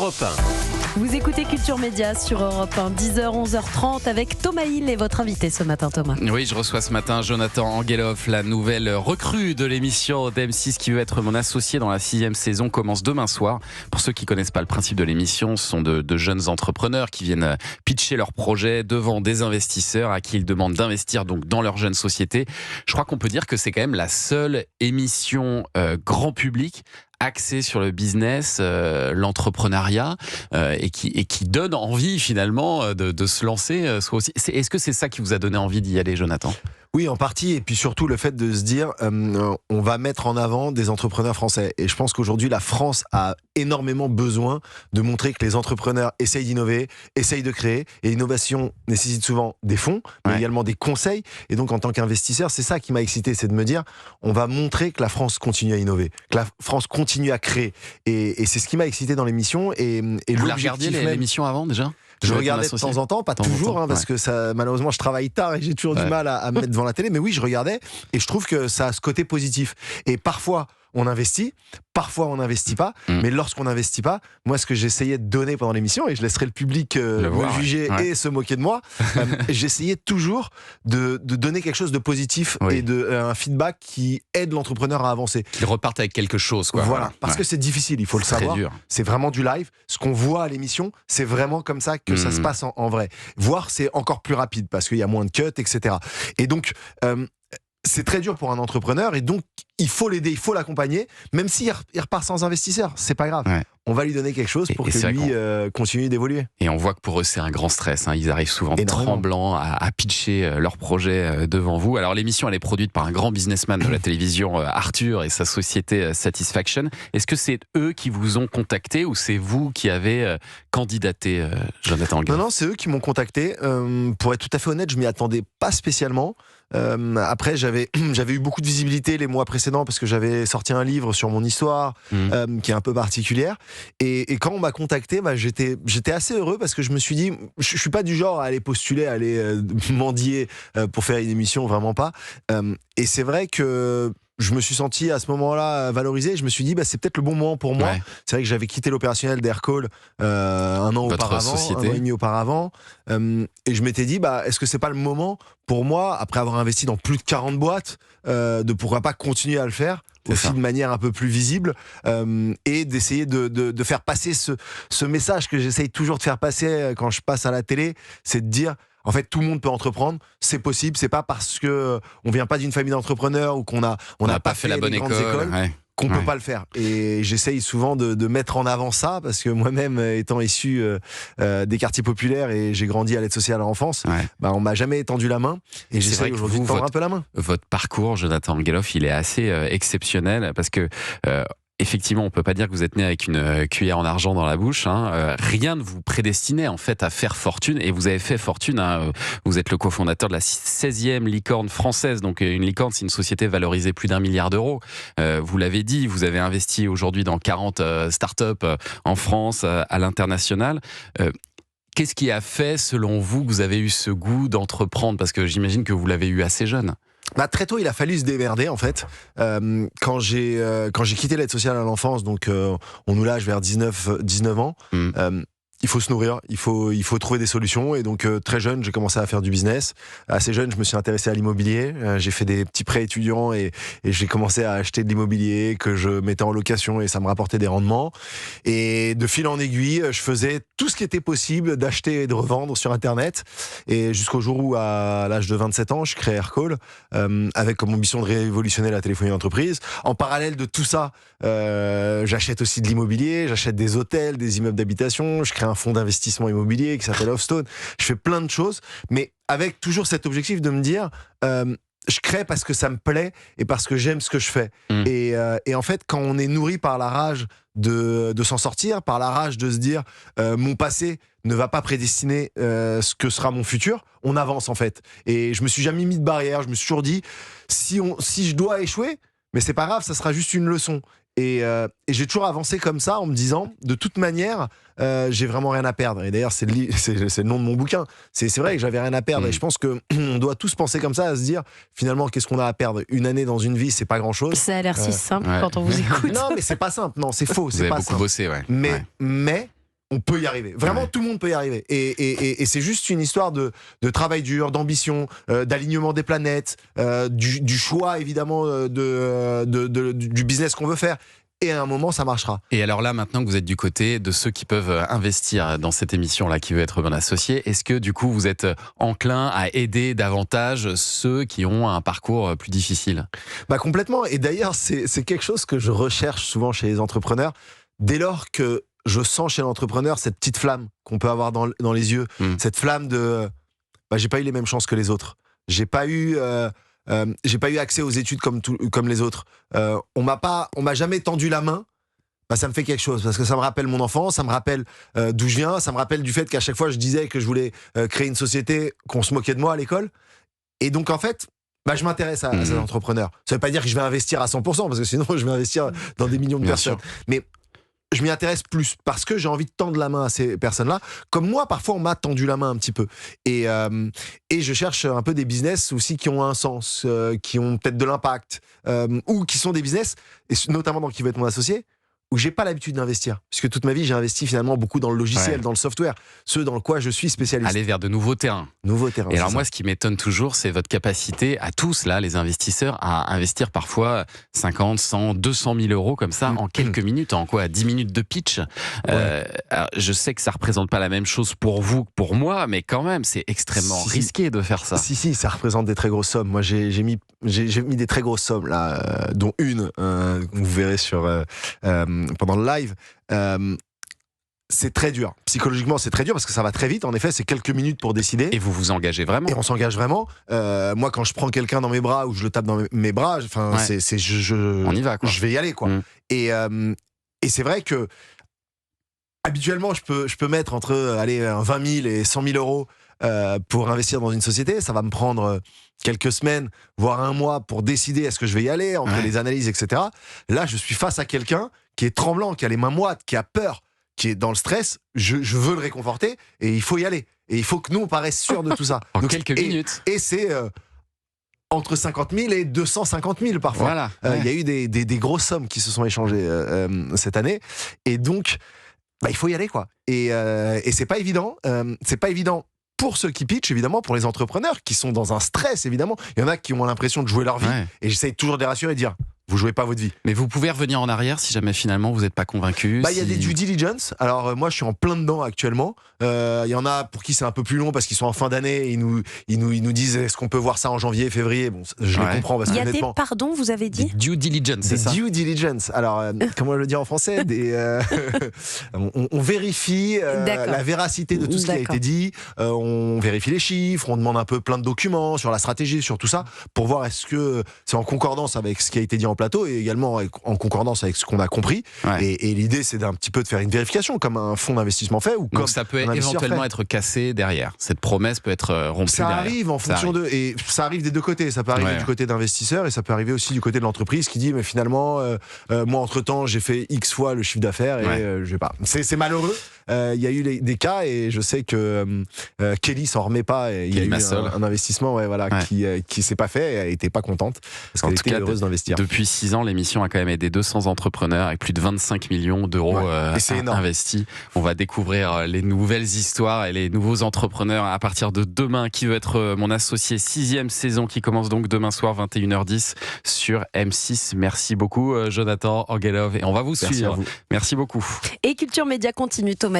Europe 1. Vous écoutez Culture Média sur Europe 1, 10h, 11h30 avec Thomas Hill et votre invité ce matin, Thomas. Oui, je reçois ce matin Jonathan Angelov, la nouvelle recrue de l'émission d'M6 qui veut être mon associé dans la 6e saison, commence demain soir. Pour ceux qui ne connaissent pas le principe de l'émission, ce sont de jeunes entrepreneurs qui viennent pitcher leurs projets devant des investisseurs à qui ils demandent d'investir donc dans leur jeune société. Je crois qu'on peut dire que c'est quand même la seule émission grand public axé sur le business, l'entrepreneuriat, et qui donne envie finalement de se lancer. Est-ce que c'est ça qui vous a donné envie d'y aller, Jonathan ? Oui, en partie, et puis surtout le fait de se dire on va mettre en avant des entrepreneurs français. Et je pense qu'aujourd'hui, la France a énormément besoin de montrer que les entrepreneurs essayent d'innover, essayent de créer. Et l'innovation nécessite souvent des fonds, mais également des conseils. Et donc, en tant qu'investisseur, c'est ça qui m'a excité, c'est de me dire on va montrer que la France continue à innover, que la France continue à créer. Et c'est ce qui m'a excité dans l'émission. Et vous la regardiez l'émission avant déjà ? Je regardais de temps en temps, pas toujours, parce que ça, malheureusement je travaille tard et j'ai toujours du mal à me mettre devant la télé, mais oui, je regardais et je trouve que ça a ce côté positif. Et parfois on investit, parfois on n'investit pas, mais lorsqu'on n'investit pas, moi ce que j'essayais de donner pendant l'émission, et je laisserai le public me juger et se moquer de moi, j'essayais toujours de donner quelque chose de positif et un feedback qui aide l'entrepreneur à avancer. Qu'il reparte avec quelque chose, quoi. Voilà, parce que c'est difficile, il faut le savoir. C'est vraiment du live. Ce qu'on voit à l'émission, c'est vraiment comme ça que ça se passe en vrai. Voire c'est encore plus rapide parce qu'il y a moins de cuts, etc. Et donc c'est très dur pour un entrepreneur et donc il faut l'aider, il faut l'accompagner, même s'il repart sans investisseur, c'est pas grave. On va lui donner quelque chose pour que lui continue d'évoluer. Et on voit que pour eux c'est un grand stress, Ils arrivent souvent tremblants à pitcher leur projet devant vous. Alors l'émission elle est produite par un grand businessman de la télévision, Arthur, et sa société Satisfaction. Est-ce que c'est eux qui vous ont contacté ou c'est vous qui avez candidaté, Jonathan Angelov ? Non, c'est eux qui m'ont contacté. Pour être tout à fait honnête, je m'y attendais pas spécialement. Après j'avais eu beaucoup de visibilité les mois précédents parce que j'avais sorti un livre sur mon histoire qui est un peu particulière et quand on m'a contacté, j'étais assez heureux parce que je me suis dit je suis pas du genre à aller postuler, à aller mendier pour faire une émission, vraiment pas, et c'est vrai que je me suis senti à ce moment-là valorisé. Je me suis dit, c'est peut-être le bon moment pour moi. C'est vrai que j'avais quitté l'opérationnel d'Aircall un an auparavant, un an et demi auparavant. Et je m'étais dit, est-ce que c'est pas le moment pour moi, après avoir investi dans plus de 40 boîtes, de pourquoi pas continuer à le faire aussi de manière un peu plus visible, et d'essayer de faire passer ce message que j'essaye toujours de faire passer quand je passe à la télé, c'est de dire en fait, tout le monde peut entreprendre, c'est possible, c'est pas parce que on vient pas d'une famille d'entrepreneurs ou qu'on n'a pas fait la bonne école qu'on peut pas le faire. Et j'essaye souvent de mettre en avant ça, parce que moi-même, étant issu des quartiers populaires et j'ai grandi à l'aide sociale à l'enfance, on m'a jamais étendu la main, et j'essaye aujourd'hui de tendre un peu la main. Votre parcours, Jonathan Angelov, il est assez exceptionnel, parce que effectivement, on peut pas dire que vous êtes né avec une cuillère en argent dans la bouche. Rien ne vous prédestinait en fait à faire fortune, et vous avez fait fortune. Vous êtes le cofondateur de la 16e licorne française. Donc une licorne, c'est une société valorisée plus d'1 milliard d'euros. Vous l'avez dit, vous avez investi aujourd'hui dans 40 startups en France, à l'international. Qu'est-ce qui a fait, selon vous, que vous avez eu ce goût d'entreprendre ? Parce que j'imagine que vous l'avez eu assez jeune. Très tôt, il a fallu se démerder en fait. Quand j'ai quitté l'aide sociale à l'enfance, donc on nous lâche vers 19 ans. Il faut se nourrir, il faut trouver des solutions, et donc très jeune j'ai commencé à faire du business. Assez jeune je me suis intéressé à l'immobilier, j'ai fait des petits prêts étudiants et j'ai commencé à acheter de l'immobilier que je mettais en location et ça me rapportait des rendements, et de fil en aiguille je faisais tout ce qui était possible d'acheter et de revendre sur internet, et jusqu'au jour où à l'âge de 27 ans je crée Aircall, avec comme ambition de révolutionner la téléphonie d'entreprise. En parallèle de tout ça, j'achète aussi de l'immobilier, j'achète des hôtels, des immeubles d'habitation, je crée un fonds d'investissement immobilier qui s'appelle Offstone. Je fais plein de choses, mais avec toujours cet objectif de me dire je crée parce que ça me plaît et parce que j'aime ce que je fais. Et en fait, quand on est nourri par la rage de s'en sortir, par la rage de se dire mon passé ne va pas prédestiner ce que sera mon futur, on avance en fait. Et je me suis jamais mis de barrière, je me suis toujours dit si je dois échouer, mais c'est pas grave, ça sera juste une leçon. Et j'ai toujours avancé comme ça en me disant de toute manière j'ai vraiment rien à perdre. Et d'ailleurs c'est le nom de mon bouquin, c'est vrai que j'avais rien à perdre. Et je pense que on doit tous penser comme ça, à se dire finalement qu'est-ce qu'on a à perdre. Une année dans une vie, c'est pas grand chose. Ça a l'air si simple quand on vous écoute. Non mais c'est pas simple, non c'est faux, vous c'est avez pas beaucoup simple. bossé, Mais on peut y arriver. Vraiment, tout le monde peut y arriver. Et c'est juste une histoire de travail dur, d'ambition, d'alignement des planètes, du choix, évidemment, du business qu'on veut faire. Et à un moment, ça marchera. Et alors là, maintenant que vous êtes du côté de ceux qui peuvent investir dans cette émission-là, qui veut être mon associé, est-ce que du coup, vous êtes enclin à aider davantage ceux qui ont un parcours plus difficile ? Complètement. Et d'ailleurs, c'est quelque chose que je recherche souvent chez les entrepreneurs. Dès lors que je sens chez l'entrepreneur cette petite flamme qu'on peut avoir dans les yeux, cette flamme de j'ai pas eu les mêmes chances que les autres. J'ai pas eu accès aux études comme les autres. On m'a jamais tendu la main. Ça me fait quelque chose parce que ça me rappelle mon enfance, ça me rappelle d'où je viens, ça me rappelle du fait qu'à chaque fois je disais que je voulais créer une société, qu'on se moquait de moi à l'école. Et donc en fait, je m'intéresse à ces entrepreneurs. Ça veut pas dire que je vais investir à 100% parce que sinon je vais investir dans des millions de personnes. Mais je m'y intéresse plus parce que j'ai envie de tendre la main à ces personnes-là. Comme moi, parfois, on m'a tendu la main un petit peu. Et je cherche un peu des business aussi qui ont un sens, qui ont peut-être de l'impact, ou qui sont des business, et notamment dans qui veut être mon associé, où j'ai pas l'habitude d'investir. Puisque toute ma vie, j'ai investi finalement beaucoup dans le logiciel, dans le software, ce dans le quoi je suis spécialiste. Aller vers de nouveaux terrains. Et alors moi, ce qui m'étonne toujours, c'est votre capacité à tous, là, les investisseurs, à investir parfois 50, 100, 200 000 euros comme ça en quelques minutes, en quoi 10 minutes de pitch. Alors, je sais que ça représente pas la même chose pour vous que pour moi, mais quand même, c'est extrêmement risqué de faire ça. Si, ça représente des très grosses sommes. Moi, j'ai mis des très grosses sommes, là, dont une, vous verrez pendant le live. C'est très dur. Psychologiquement, c'est très dur parce que ça va très vite. En effet, c'est quelques minutes pour décider. Et vous vous engagez vraiment. Et on s'engage vraiment. Moi, quand je prends quelqu'un dans mes bras ou je le tape dans mes bras, on y va, quoi. Je vais y aller, quoi. Et c'est vrai que habituellement, je peux mettre entre 20 000 et 100 000 euros pour investir dans une société. Ça va me prendre quelques semaines, voire un mois pour décider est-ce que je vais y aller, entre les analyses, etc. Là, je suis face à quelqu'un qui est tremblant, qui a les mains moites, qui a peur, qui est dans le stress. Je veux le réconforter et il faut y aller. Et il faut que nous, on paraisse sûrs de tout ça. En quelques minutes. Et c'est entre 50 000 et 250 000 parfois. Voilà. Il y a eu des grosses sommes qui se sont échangées cette année. Et donc, il faut y aller, quoi. Et c'est pas évident. C'est pas évident pour ceux qui pitchent, évidemment, pour les entrepreneurs qui sont dans un stress, évidemment. Il y en a qui ont l'impression de jouer leur vie. Et j'essaye toujours de les rassurer et de dire, vous jouez pas votre vie. Mais vous pouvez revenir en arrière si jamais finalement vous n'êtes pas convaincu. Il y a des due diligence. Alors moi je suis en plein dedans actuellement. Il y en a pour qui c'est un peu plus long parce qu'ils sont en fin d'année. Ils nous disent est-ce qu'on peut voir ça en janvier, février. Bon, je les comprends parce que honnêtement. Pardon, vous avez dit due diligence, c'est ça. Due diligence. Alors comment le dire en français on vérifie la véracité de tout ce qui a été dit. On vérifie les chiffres. On demande un peu plein de documents sur la stratégie, sur tout ça, pour voir est-ce que c'est en concordance avec ce qui a été dit en plateau et également en concordance avec ce qu'on a compris. Et l'idée, c'est d'un petit peu de faire une vérification comme un fonds d'investissement fait. Ou donc comme ça peut éventuellement être cassé derrière. Cette promesse peut être rompue ça derrière. Arrive en fonction de... Et ça arrive des deux côtés. Ça peut arriver du côté d'investisseurs et ça peut arriver aussi du côté de l'entreprise qui dit mais finalement, moi, entre-temps, j'ai fait X fois le chiffre d'affaires et je vais pas. C'est malheureux. Il y a eu des cas et je sais que Kelly s'en remet pas. Et il y a eu un investissement qui s'est pas fait et elle était pas contente parce qu'elle était heureuse d'investir. Depuis 6 ans, l'émission a quand même aidé 200 entrepreneurs avec plus de 25 millions d'euros investis. On va découvrir les nouvelles histoires et les nouveaux entrepreneurs à partir de demain. Qui veut être mon associé, 6e saison qui commence donc demain soir 21h10 sur M6. Merci beaucoup Jonathan Angelov et on va vous suivre. Merci beaucoup. Et Culture Média continue, Thomas.